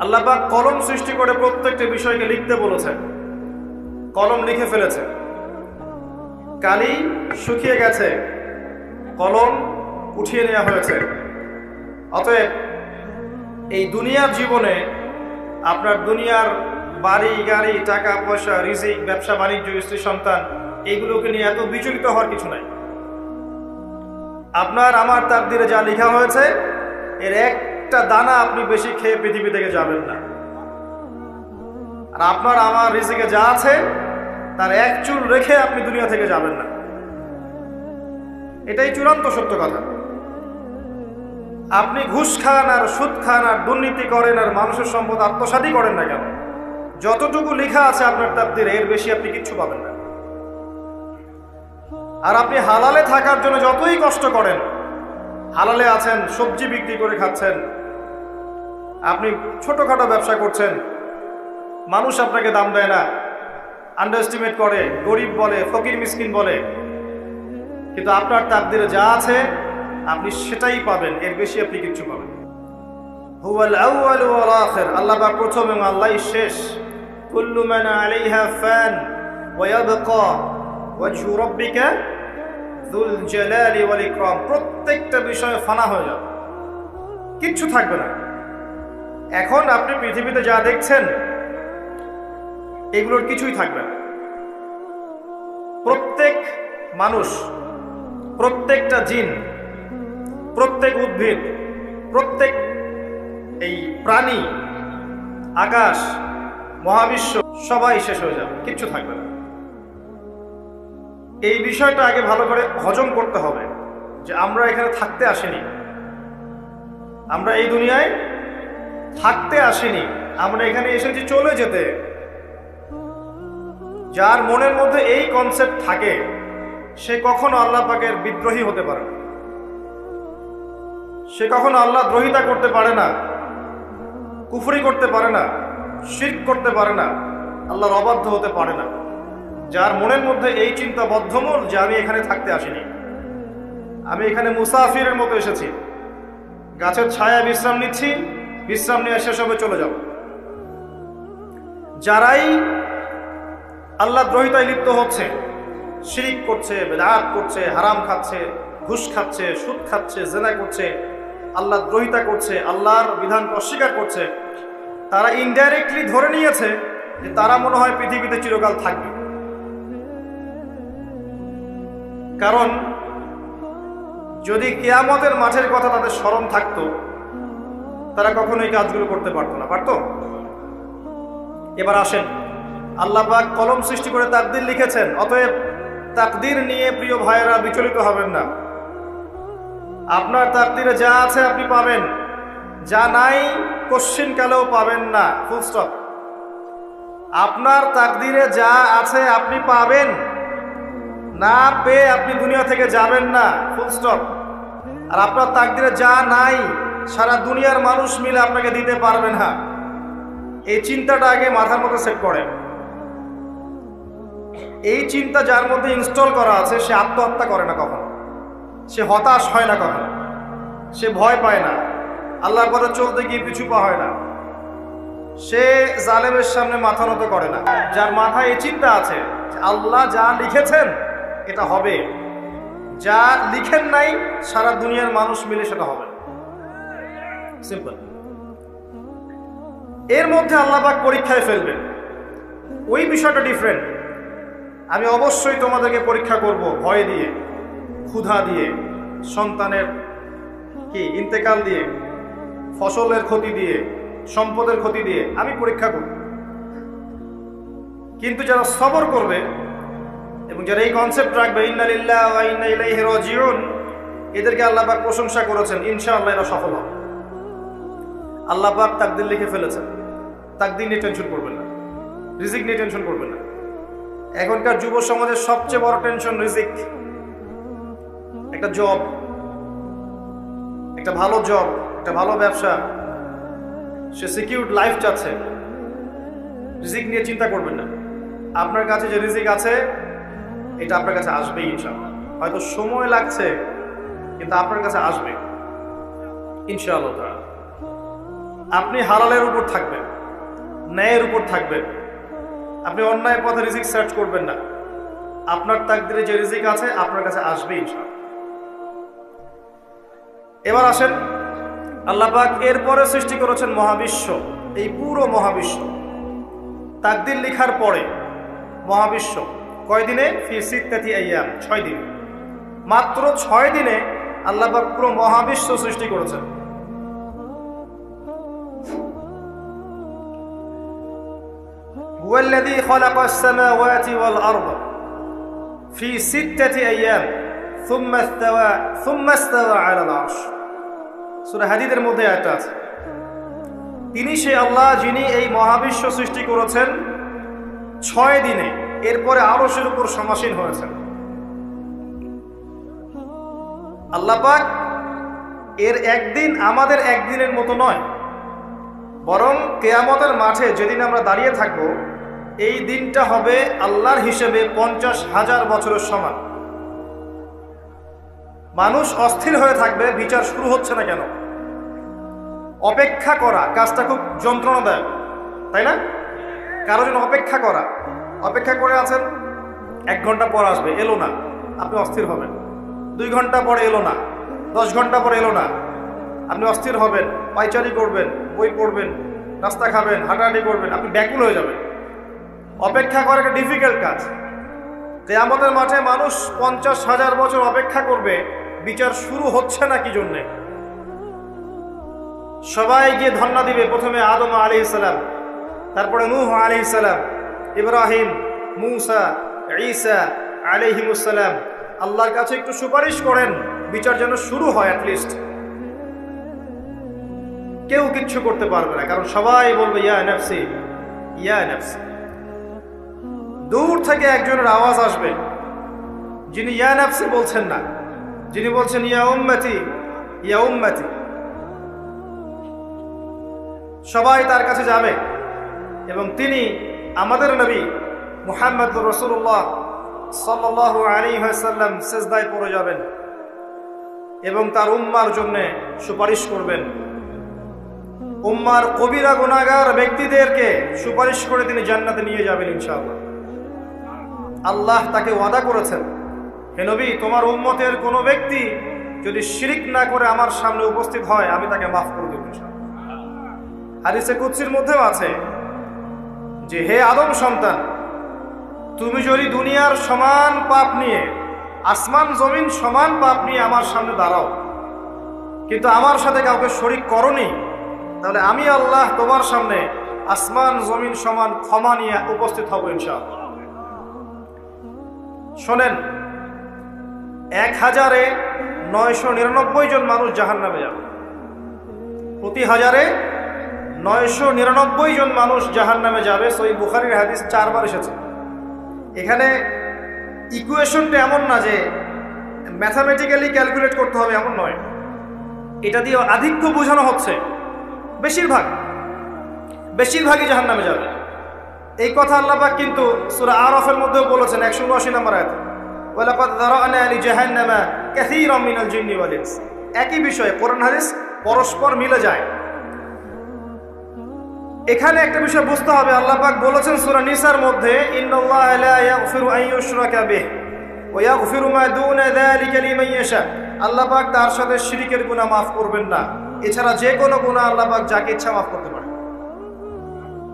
আল্লাহ পাক কলম সৃষ্টি করে প্রত্যেকটা বিষয়কে লিখতে বলেছেন। কলম লিখে ফেলেছে, কালি শুকিয়ে গেছে, কলম উঠিয়ে নেওয়া হয়েছে। অতএব এই দুনিয়ার জীবনে আপনার দুনিয়ার বাড়ি গাড়ি, টাকা পয়সা, রিজিক, ব্যবসা বাণিজ্য, স্ত্রী সন্তান, এইগুলোকে নিয়ে এত বিচলিত হওয়ার কিছু নাই। আপনার আমার তাকদিরে যা লেখা হয়েছে এর একটা দানা আপনি বেশি খেয়ে পৃথিবী থেকে যাবেন না। আর আপনার আমার রিজিকে যা আছে তার এক চুল রেখে আপনি দুনিয়া থেকে যাবেন না। এটাই চূড়ান্ত সত্য কথা। আপনি ঘুষ খান আর সুদ খান আর দুর্নীতি করেন আর মানুষের সম্পদ আত্মসাৎই করেন না কেন, যতটুকু লেখা আছে আপনার তাকদিরে এর বেশি আপনি কিচ্ছু পাবেন না। আর আপনি হালালে থাকার জন্য যতই কষ্ট করেন, হালালে আছেন, সবজি বিক্রি করে খাচ্ছেন, আপনি ছোটখাটো ব্যবসা করছেন, মানুষ আপনাকে দাম দেয় না, আন্ডারএস্টিমেট করে, গরিব বলে, ফকির মিসকিন বলে, কিন্তু আপনার তাকদিরে যা আছে আপনি সেটাই পাবেন, এর বেশি আপনি কিচ্ছু পাবেন। হুয়াল আউয়ালু ওয়াল আখির, আল্লাহ পাক প্রথম এবং আল্লাহই শেষ। কুল্লু মান আলাইহা ফান ওয়া ইয়াবকা ওয়াজহু রাব্বিকা যুল জালালি ওয়াল ইকরাম। প্রত্যেকটা বিষয় ফানা হয়ে যাবে, কিচ্ছু থাকবে না। এখন আপনি পৃথিবীতে যা দেখছেন এগুলোর কিছুই থাকবে না। প্রত্যেক মানুষ, প্রত্যেকটা জিন, প্রত্যেক উদ্ভিদ, প্রত্যেক এই প্রাণী, আকাশ, মহাবিশ্ব সবাই শেষ হয়ে যাবে, কিচ্ছু থাকবে না। এই বিষয়টা আগে ভালো করে হজম করতে হবে যে আমরা এখানে থাকতে আসিনি, আমরা এই দুনিয়ায় থাকতে আসিনি, আমরা এখানে এসেছি চলে যেতে। যার মনের মধ্যে এই কনসেপ্ট থাকে সে কখনো আল্লাহ পাকের বিদ্রোহী হতে পারে না, সে কখনো আল্লাহ দ্রোহিতা করতে পারে না, কুফরি করতে পারে না, শিরক করতে পারে না, আল্লাহর অবাধ্য হতে পারে না। যার মনের মধ্যে এই চিন্তা বদ্ধমূল যে আমি এখানে থাকতে আসিনি, আমি এখানে মুসাফিরের মতো এসেছি, গাছের ছায়ায় বিশ্রাম নিচ্ছি, বিশ্রাম নিয়ে শেষ হবে চলে যাব। যারাই আল্লাহ দ্রোহিতায় লিপ্ত হচ্ছে, শিরিক করছে, বেদাত করছে, হারাম খাচ্ছে, ঘুষ খাচ্ছে, সুদ খাচ্ছে, জেনা করছে, আল্লাহ দ্রোহিতা করছে, আল্লাহর বিধানকে অস্বীকার করছে, তারা ইনডাইরেক্টলি ধরে নিয়েছে যে তারা মনে হয় পৃথিবীতে চিরকাল থাকবে। কারণ যদি কিয়ামতের মাঠের কথা তাদের স্মরণ থাকতো তারা কখনো এই কাজগুলো করতে পারতো না, পারতো? এবার আসেন, আল্লাহ পাক কলম সৃষ্টি করে তাকদীর লিখেছেন। অতএব তাকদীর নিয়ে প্রিয় ভাইয়েরা বিচলিত হবেন না। আপনার তাকদীরে যা আছে আপনি পাবেন, যা নাই কোশ্চিনকালেও পাবেন না, ফুল স্টপ। আপনার তাকদীরে যা আছে আপনি পাবেন, না পেয়ে আপনি দুনিয়া থেকে যাবেন না, ফুল স্টপ। আর আপনার তাকদীরে যা নাই সারা দুনিয়ার মানুষ মিলে আপনাকে দিতে পারবে না, এই চিন্তাটা আগে মাথার মধ্যে সেট করেন। এই চিন্তা যার মধ্যে ইনস্টল করা আছে সে আত্মহত্যা করে না কখনো, সে হতাশ হয় না কখনো, সে ভয় পায় না, আল্লাহর পথে চলতে গিয়ে পিছু পা হয় না, সে জালেমের সামনে মাথা নত করে না। যার মাথায় এই চিন্তা আছে আল্লাহ যা লিখেছেন এটা হবে, যা লিখেন নাই সারা দুনিয়ার মানুষ মিলে সেটা হবে, সিম্পল। এর মধ্যে আল্লাহ পাক পরীক্ষায় ফেলবেন, ওই বিষয়টা ডিফারেন্ট। আমি অবশ্যই তোমাদেরকে পরীক্ষা করব ভয় দিয়ে, ক্ষুধা দিয়ে, সন্তানের কি ইন্তেকাল দিয়ে, ফসলের ক্ষতি দিয়ে, সম্পদের ক্ষতি দিয়ে আমি পরীক্ষা করব। কিন্তু যারা সবর করবে এবং যারা এই কনসেপ্ট রাখবে ইন্না লিল্লাহি ওয়া ইন্না ইলাইহি রাজিউন, এদেরকে আল্লাহ পাক প্রশংসা করেছেন, ইনশাআল্লাহ এরা সফল হবে। আল্লাহ পাক তাকদীর লিখে ফেলেছেন, তাকদীর নিয়ে টেনশন করবেন না, রিজিক নিয়ে টেনশন করবেন না। এখনকার যুব সমাজের সবচেয়ে বড় টেনশন রিজিক। একটা জব, একটা ভালো জব, একটা ভালো ব্যবসা, সে সিকিউরড লাইফ চাচ্ছে, রিজিক নিয়ে চিন্তা করবেন না। আপনার কাছে যে রিজিক আছে এটা আপনার কাছে আসবেই ইনশাআল্লাহ। হয়তো সময় লাগছে কিন্তু আপনার কাছে আসবে ইনশাআল্লাহ। আপনি হালালের উপর থাকবেন, ন্যায়ের উপর থাকবেন। আপনি অন্যায় পথে রিজিক সার্চ করবেন না। আপনার তাকদিরে যে রিজিক আছে আপনার কাছে আসবে ইনশাআল্লাহ। এবার আসেন, আল্লাহ পাক এরপরে সৃষ্টি করেছেন মহাবিশ্ব। এই পুরো মহাবিশ্ব তাকদির লেখার পরে মহাবিশ্ব কয়দিনে? ফি সিত্তাতি আইয়াম, 6 দিন। মাত্র 6 দিনে আল্লাহ পাক পুরো মহাবিশ্ব সৃষ্টি করেছেন। হুয়াল্লাযী খালাকাস সামাওয়াতি ওয়াল আরদা ফি সিত্তাতি আইয়াম সুম্মা ইসতাওয়া আলাল আরশ। সূরা হাদীদের মধ্যে আয়াত আছে, তিনি সে আল্লাহ যিনি এই মহাবিশ্ব সৃষ্টি করেছেন 6 দিনে, এরপরে আরশের উপর সমাসীন হয়েছেন। আল্লাহ পাক এর একদিন আমাদের একদিনের মতো নয়, বরং কিয়ামতের মাঠে যেদিন আমরা দাঁড়িয়ে থাকব এই দিনটা হবে আল্লাহর হিসেবে 50,000 বছরের সমান। মানুষ অস্থির হয়ে থাকবে, বিচার শুরু হচ্ছে না কেন। অপেক্ষা করা কাজটা খুব যন্ত্রণাদায়ক, তাই না? কারোর জন্য অপেক্ষা করা, অপেক্ষা করে আছেন, 1 ঘন্টা পর আসবে, এলো না, আপনি অস্থির হবেন। 2 ঘন্টা পরে এলো না, 10 ঘন্টা পরে এলো না, আপনি অস্থির হবেন, পায়চারি করবেন, বই পড়বেন, নাস্তা খাবেন, হাঁটাহাঁটি করবেন, আপনি ব্যাকুল হয়ে যাবেন। অপেক্ষা করা একটা ডিফিকাল্ট কাজ। কিয়ামতের মাঠে মানুষ 50,000 বছর অপেক্ষা করবে, বিচার শুরু হচ্ছে না কি জন্যে। সবাই গিয়ে ধন্না দিবে, প্রথমে আদম আলাইহিস সালাম, তারপরে নূহ আলাইহিস সালাম, ইব্রাহিম, মূসা, ঈসা আলাইহিমুস সালাম। আল্লাহর কাছে একটু সুপারিশ করেন, বিচার যেন শুরু হয় অ্যাটলিস্ট। কেউ কিচ্ছু করতে পারবে না, কারণ সবাই বলবে ইয়া নাফসি ইয়া নাফসি। দূর থেকে একজনের আওয়াজ আসবে, যিনি ইয়া নাফসি বলছেন না, যিনি বলছেন ইয়া উম্মতি ইয়া উম্মতি। সবাই তার কাছে যাবে এবং তিনি আমাদের নবী মুহাম্মদ রাসূলুল্লাহ সাল্লাল্লাহু আলাইহি ওয়াসাল্লাম সিজদায় পড়ে যাবেন এবং তার উম্মার জন্য সুপারিশ করবেন। উম্মার কবিরা গুনাহগার ব্যক্তিদেরকে সুপারিশ করে তিনি জান্নাতে নিয়ে যাবেন ইনশাআল্লাহ। আল্লাহ তাকে ওয়াদা করেছেন, হে নবী, তোমার উম্মতের কোনো ব্যক্তি যদি শিরিক না করে আমার সামনে উপস্থিত হয় আমি তাকে মাফ করে দেব ইনশাআল্লাহ। হাদিসে কুদসির মধ্যেও আছে যে হে আদম সন্তান, তুমি যদি দুনিয়ার সমান পাপ নিয়ে, আসমান জমিন সমান পাপ নিয়ে আমার সামনে দাঁড়াও, কিন্তু আমার সাথে কাউকে শরিক করনি, তাহলে আমি আল্লাহ তোমার সামনে আসমান জমিন সমান ক্ষমা নিয়ে উপস্থিত হব ইনশাআল্লাহ। শোনেন, 1000-999 জন মানুষ জাহান্নামে যাবে, প্রতি 1000-999 জন মানুষ জাহান্নামে যাবে। সহিহ বুখারীর হাদিস 4 বার এসেছে। এখানে ইকুয়েশনটা এমন না যে ম্যাথামেটিক্যালি ক্যালকুলেট করতে হবে, এমন নয়। এটা দিয়ে আধিক্য বোঝানো হচ্ছে, বেশিরভাগই জাহান্নামে যাবে। এই কথা আল্লাহ পাক কিন্তু সূরা আরাফের মধ্যেও বলেছেন 179 নম্বর আয়াতে, ওয়ালাকাদ যারানা লিজাহান্নামা কাসীরাম মিনাল জিন্নি ওয়াল ইনস। একই বিষয়ে কোরআন হাদিস পরস্পর মিলে যায়। এখানে একটা বিষয় বুঝতে হবে, আল্লাহ পাক বলেছেন সূরা নিসার মধ্যে, ইন্নাল্লাহা লা ইয়াগফিরু আন ইউশরাকা বিহি ওয়া ইয়াগফিরু মা দুনা যালিকা লিমান ইয়াশা। আল্লাহ পাক তার সাথে শিরকের গুনাহ মাফ করবেন না, এছাড়া যে কোনো গুনাহ আল্লাহ পাক যাকে ইচ্ছা মাফ করতে পারেন।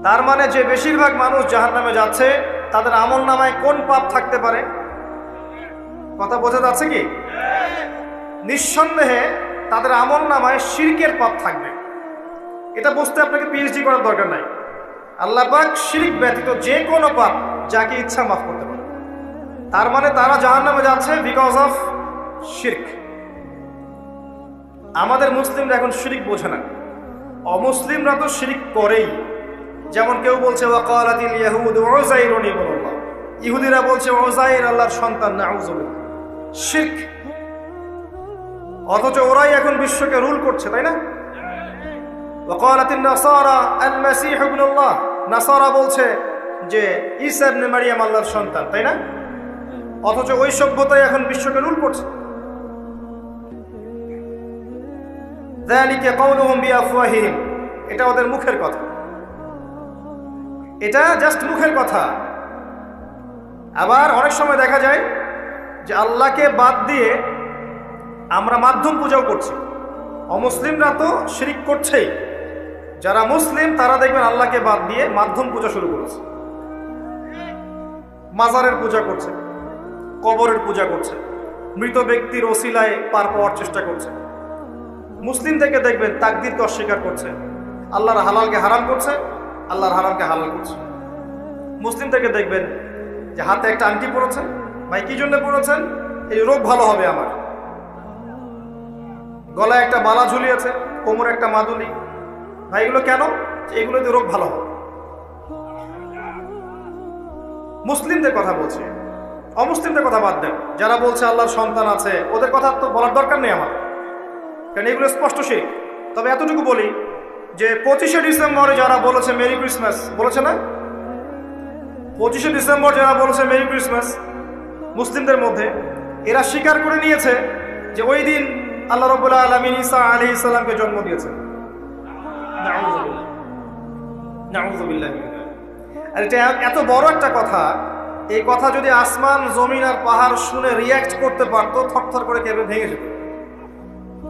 তার মানে যে বেশিরভাগ মানুষ জাহান্নামে যাচ্ছে তাদের আমলনামায় কোন পাপ থাকতে পারে? কথা বোঝা যাচ্ছে কি? নিঃসন্দেহে তাদের আমলনামায় শিরকের পাপ থাকবে। এটা বুঝতে আপনাকে পিএইচডি করার দরকার নাই। আল্লাহ পাক শিরক ব্যতীত যে কোনো পাপ যাকে ইচ্ছা মাফ করতে পারে। তার মানে তারা জাহান্নামে যাচ্ছে বিকজ অফ শিরক। আমাদের মুসলিমরা এখন শিরক বোঝে না, অমুসলিমরা তো শিরক করেই। যেমন কেউ বলছে ওয়াকালাতিল ইয়াহুদু উযাইরুন ইবনুল্লাহ, ইহুদিরা বলছে উযাইর আল্লাহর সন্তান, নাউযুবিল্লাহ, শিরক। অথচ ওরাই এখন বিশ্বকে রুল করছে, তাই না? ওয়াকালাতিন নাসারা আল মাসীহ ইবনুল্লাহ, নাসারা বলছে যে ঈসা ইবনে মারইয়াম আল্লাহর সন্তান, তাই না? অথচ ওই সভ্যতাই এখন বিশ্বকে রুল করছে। যালিকা কাউলুহুম বিআফওয়াহিহিম এটা ওদের মুখের কথা, এটা জাস্ট মুখের কথা। আবার অনেক সময় দেখা যায় যে আল্লাহকে বাদ দিয়ে আমরা মাধ্যম পূজাও করছি। অমুসলিমরা তো শিরক করছেই, যারা মুসলিম তারা দেখবেন আল্লাহকে বাদ দিয়ে মাধ্যম পূজা শুরু করেছে, মাজারের পূজা করছে, কবরের পূজা করছে, মৃত ব্যক্তির ওসিলায় পার পাওয়ার চেষ্টা করছে। মুসলিম থেকে দেখবেন তাকদীরকে অস্বীকার করছে, আল্লাহর হালালকে হারাম করছে, আল্লাহর হারামকে হালাল করছে। মুসলিম থেকে দেখবেন যে হাতে একটা আংটি পড়েছেন, ভাই কি জন্য পড়েছেন? এই রোগ ভালো হবে আমার। গলায় একটা বালা ঝুলিয়েছে, কোমরে একটা মাদুলি, ভাই এগুলো কেন? এগুলোতে রোগ ভালো হবে। মুসলিমদের কথা বলছে, অমুসলিমদের কথা বাদ দেন। যারা বলছে আল্লাহর সন্তান আছে ওদের কথা তো বলার দরকার নেই আমার, কারণ এগুলো স্পষ্ট শিরক। তবে এতটুকু বলি যে 25শে ডিসেম্বরে যারা বলেছে মেরি ক্রিসমাস, বলেছে না? 25শে ডিসেম্বর যারা বলেছে মেরি ক্রিসমাস মুসলিমদের মধ্যে, এরা স্বীকার করে নিয়েছে যে ওই দিন আল্লাহ রাব্বুল আলামিন ঈসা আলাইহিস সালামকে জন্ম দিয়েছেন। নাউযুবিল্লাহ, নাউযুবিল্লাহ। আর এটা এত বড় একটা কথা, এই কথা যদি আসমান জমিন আর পাহাড় শুনে রিয়্যাক্ট করতে পারতো, থরথর করে কেঁপে ভেঙে যেত।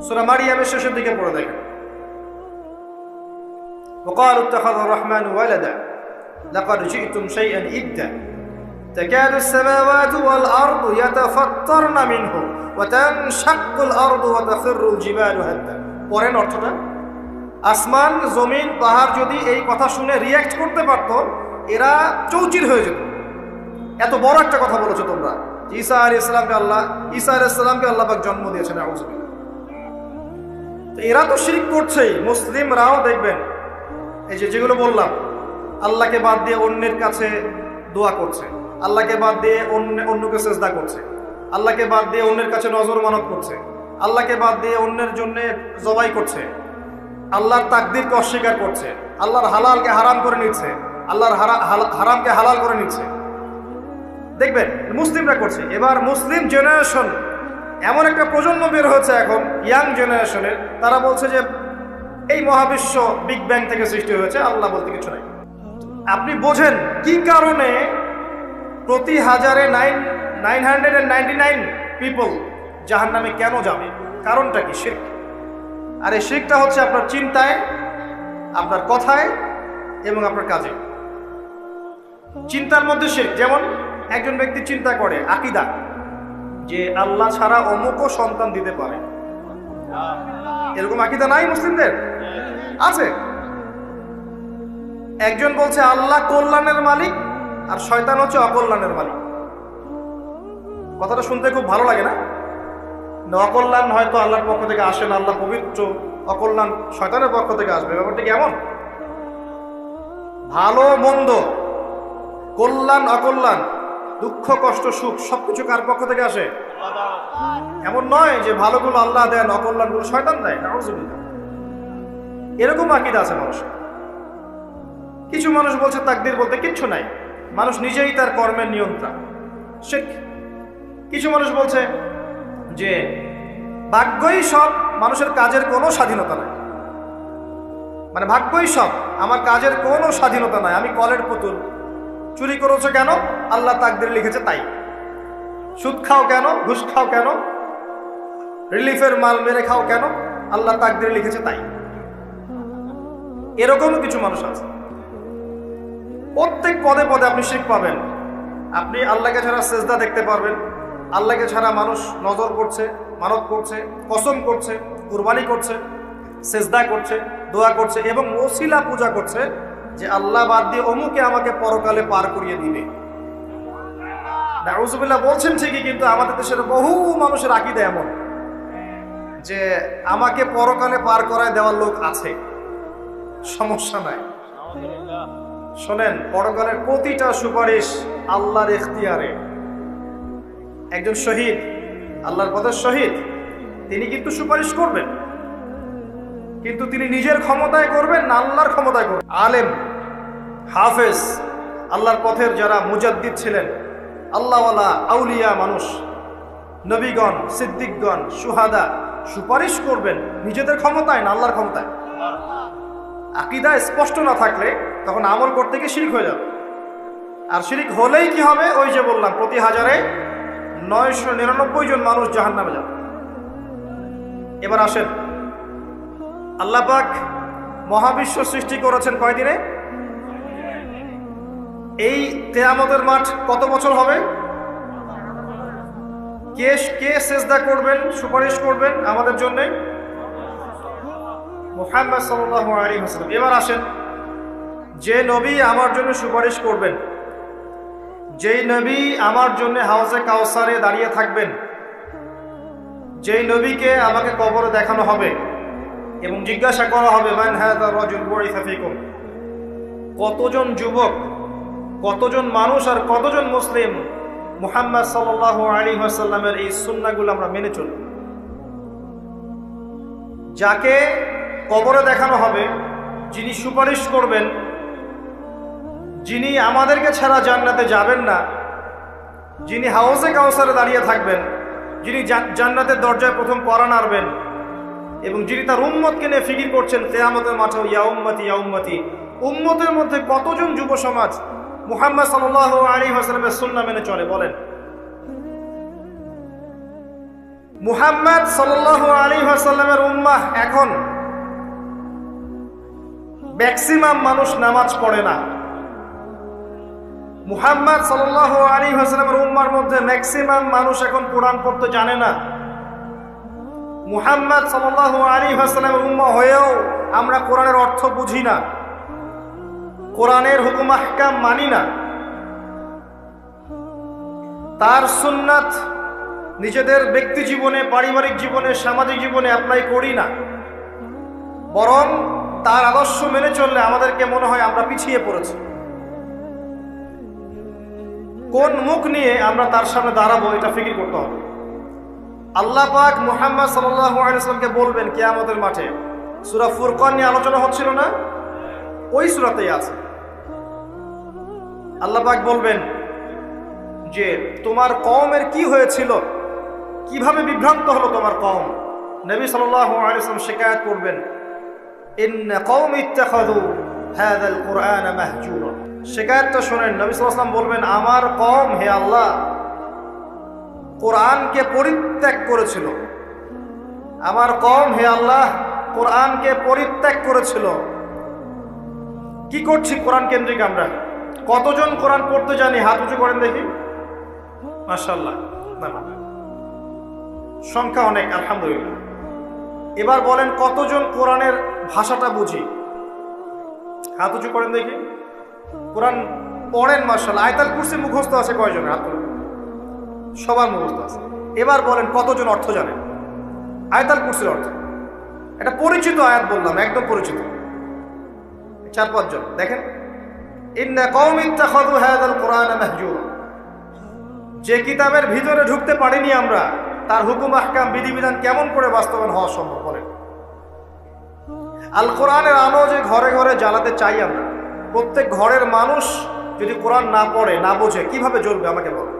সূরা মারিয়ামের শেষের দিকে পড়ে দেখেন, وقالوا اتخذ الرحمن ولدا لقد جئتم شيئا إدا تكاد السماوات والأرض يتفطرن منه وتنشق الأرض وتخر الجبال هدا। পরেন অর্থটা, আসমান জমিন পাহাড় যদি এই কথা শুনে রিয়্যাক্ট করতে পারতো, এরা চৌচির হয়ে যেত। এত বড় একটা কথা বলেছো তোমরা, ঈসা আলাইহিস সালামকে আল্লাহ পাক জন্ম দিয়েছেন। নাউযুবিল্লাহ। তো এরা তো শিরক করছেই। মুসলিমরাও দেখবেন এই যেগুলো বললাম, আল্লাহকে বাদ দিয়ে অন্যের কাছে দোয়া করছে, আল্লাহকে বাদ দিয়ে অন্যকে সেজদা করছে, আল্লাহকে বাদ দিয়ে অন্যের কাছে নজর মানত করছে, আল্লাহকে বাদ দিয়ে অন্যের জন্য জবাই করছে, আল্লাহর তাকদীরকে অস্বীকার করছে, আল্লাহর হালালকে হারাম করে নিচ্ছে, আল্লাহর হারামকে হালাল করে নিচ্ছে। দেখবেন মুসলিমরা করছে। এবার মুসলিম জেনারেশন, এমন একটা প্রজন্ম বের হয়েছে এখন, ইয়াং জেনারেশনের, তারা বলছে যে এই মহাবিশ্ব বিগ ব্যাং থেকে সৃষ্টি হয়েছে, আল্লাহ বলতে কিছু নাই। আপনি বোঝেন কি কারণে প্রতি হাজারে 999 পিপল জাহান্নামে কেন যাবে? কারণটা কি? শিরক। আর এই শিরকটা হচ্ছে আপনার চিন্তায়, আপনার কথায় এবং আপনার কাজে। চিন্তার মধ্যে শিরক। যেমন একজন ব্যক্তি চিন্তা করে আকীদা, যে আল্লাহ ছাড়া অমুকও সন্তান দিতে পারে। এরকম আকীদা নাই মুসলিমদের? আছে। একজন বলছে আল্লাহ কল্যাণের মালিক আর শয়তান হচ্ছে অকল্যাণের মালিক। কথাটা শুনতে খুব ভালো লাগে না? অকল্যাণ হয়তো আল্লাহর পক্ষ থেকে আসে না, আল্লাহ পবিত্র, অকল্যাণ শয়তানের পক্ষ থেকে আসবে। ব্যাপারটা কি এমন? ভালো মন্দ, কল্যাণ অকল্যাণ, দুঃখ কষ্ট সুখ সবকিছু কার পক্ষ থেকে আসে? এমন নয় যে ভালোগুলো আল্লাহ দেন, অকল্যাণগুলো শয়তান দেয়। নাউযুবিল্লাহ। এরকম আকীদা আছে মানুষ। কিছু মানুষ বলছে তাকদীর বলতে কিচ্ছু নাই, মানুষ নিজেই তার কর্মের নিয়ন্ত্রণ। শিরক। কিছু মানুষ বলছে যে ভাগ্যই সব, মানুষের কাজের কোনো স্বাধীনতা নাই। মানে ভাগ্যই সব, আমার কাজের কোনো স্বাধীনতা নাই, আমি কলের পুতুল। চুরি করেছো কেন? আল্লাহ তাকদীরে লিখেছে তাই। সুদ খাও কেন? ঘুষ খাও কেন? রিলিফের মাল মেরে খাও কেন? আল্লাহ তাকদীরে লিখেছে তাই। এরকমও কিছু মানুষ আছে। প্রত্যেক পদে পদে আপনি শিরক পাবেন। আপনি আল্লাহকে ছাড়া সেজদা দেখতে পারবেন, আল্লাহকে ছাড়া মানুষ নজর করছে, মানত করছে, কসম করছে, কুরবানি করছে, সেজদা করছে, দোয়া করছে এবং ওসিলা পূজা করছে যে আল্লাহ বাদ দিয়ে অমুকে আমাকে পরকালে পার করিয়ে দিবে। নাউযুবিল্লাহ বলছেন ঠিকই, কিন্তু আমাদের দেশের বহু মানুষের আকীদা এমন যে আমাকে পরকালে পার করায় দেওয়ার লোক আছে, সমস্যা নাই। শোনেন, পরকালের প্রতিটা সুপারিশ আল্লাহর ইখতিয়ারে। একজন শহীদ, আল্লাহর পথের শহীদ, তিনি কিন্তু সুপারিশ করবেন, কিন্তু তিনি নিজের ক্ষমতায় করবেন না আল্লাহর ক্ষমতায় করবেন। আলেম, হাফেজ, আল্লাহর পথের যারা মুজাদ্দিদ ছিলেন, আল্লাহওয়ালা আউলিয়া মানুষ, নবীগণ, সিদ্দিকগণ, সুহাদা সুপারিশ করবেন নিজেদের ক্ষমতায় না আল্লাহর ক্ষমতায়। আকীদা স্পষ্ট না থাকলে তখন আমল করতে গিয়ে শিরক হয়ে যাবে। আর শিরক হলেই কি হবে? ওই যে বললাম, প্রতি 1099 জন মানুষ জাহান্নামে যাবে। এবার আসেন, আল্লাহ পাক মহাবিশ্ব সৃষ্টি করেছেন কয়দিনে? এই কিয়ামতের মাঠ কত বছর হবে? কে সেজদা করবেন, সুপারিশ করবেন আমাদের জন্য? মুহাম্মদ সাল্লাল্লাহু আলাইহি ওয়াসাল্লাম। এবার আসেন, যে নবী আমার জন্য সুপারিশ করবেন, যেই নবী আমার জন্য হাউজে কাউসারে দাঁড়িয়ে থাকবেন, যেই নবীকে আমাকে কবরে দেখানো হবে এবং জিজ্ঞাসা করা হবে মান হাযা রাজুল বুইসা ফীকুম, কতজন যুবক, কতজন মানুষ আর কতজন মুসলিম মুহাম্মদ সাল্লাল্লাহু আলাইহি ওয়াসাল্লামের এই সুন্নাহগুলো আমরা মেনে চলব। যাকে কবরে দেখানো হবে, যিনি সুপারিশ করবেন, যিনি আমাদেরকে ছাড়া জান্নাতে যাবেন না, যিনি হাউজে কাউসারে দাঁড়িয়ে থাকবেন, যিনি জান্নাতের দরজায় প্রথম পা নাড়বেন এবং যিনি তার উম্মতকে নিয়ে ফিকির করছেন কিয়ামতের মাঠে, ইয়া উম্মতি ইয়া উম্মতি, উম্মতের মধ্যে কতজন যুব সমাজ মুহাম্মদ সাল্লাল্লাহু আলাইহি ওয়াসাল্লামের সুন্নাহ মেনে চলে? বলেন। মুহাম্মদ সাল্লাল্লাহু আলাইহি ওয়াসাল্লামের উম্মাহ এখন ম্যাক্সিমাম মানুষ নামাজ পড়ে না। মুহাম্মদ সাল্লাল্লাহু আলাইহি ওয়াসাল্লামের উম্মার মধ্যে ম্যাক্সিমাম মানুষ এখন কোরআন পড়তে জানে না। মুহাম্মদ সাল্লাল্লাহু আলাইহি ওয়াসাল্লামের উম্মাহ হয়েও আমরা কোরআনের অর্থ বুঝি না, কোরআনের হুকুম আহকাম মানি না, তার সুন্নাত নিজেদের ব্যক্তি জীবনে, পারিবারিক জীবনে, সামাজিক জীবনে অ্যাপ্লাই করি না। বরং তার আদর্শ মেনে চললে আমাদেরকে মনে হয় আমরা পিছিয়ে পড়েছি। কোন মুখ নিয়ে আমরা তার সামনে দাঁড়াবো এটা ফিকির করতে হবে। আল্লাহ পাক মুহাম্মদ সাল্লাল্লাহু আলাইহি ওয়াসাল্লামকে বলবেন কিয়ামতের মাঠে, সূরা ফুরকান নিয়ে আলোচনা হচ্ছিল না? ওই সূরাতেই আছে। আল্লাহ পাক বলবেন যে তোমার কওমের কি হয়েছিল, কিভাবে বিভ্রান্ত হলো তোমার কওম। নবী সাল্লাল্লাহু আলাইহি ওয়াসাল্লাম শিকায়াত করবেন, ইন্না কওমি ইত্তাখাযু হাযাল কুরআনা মাহজুরা। শিকায়াতটা শুনেন, নবী সাল্লাল্লাহু আলাইহি ওয়াসাল্লাম বলবেন, আমার কওম হে আল্লাহ কোরআনকে পরিত্যাগ করেছিল, আমার কওম হে আল্লাহ কোরআনকে পরিত্যাগ করেছিল। কি করছি কোরআন কেন্দ্রিক আমরা? কতজন কোরআন পড়তে জানি? হাত উঁচু করেন দেখি। মাশাআল্লাহ, সংখ্যা অনেক, আলহামদুলিল্লাহ। এবার বলেন কতজন কোরআনের ভাষাটা বুঝি? হাত উঁচু করেন দেখি। কোরআন পড়েন মাশাআল্লাহ। আয়াতুল কুরসি মুখস্থ আছে কয়জনের? হাত তুলুন। সবার মুখস্থ আছে। এবার বলেন কতজন অর্থ জানেন আয়াতুল কুরসির অর্থ? এটা পরিচিত আয়াত বললাম, একদম পরিচিত। 4-5 জন। দেখেন, ইন্না কওমি ইত্তাখাযু হাযাল কুরআনা মাহজুরা। যে কিতাবের ভিতরে ঢুকতে পারিনি আমরা, তার হুকুম আহকাম, বিধিবিধান কেমন করে বাস্তবায়ন হওয়া সম্ভব? বলেন। আল কোরআনের আলো যে ঘরে ঘরে জ্বালাতে চাই আমরা, প্রত্যেক ঘরের মানুষ যদি কোরআন না পড়ে, না বোঝে, কিভাবে জ্বলবে আমাকে বলো?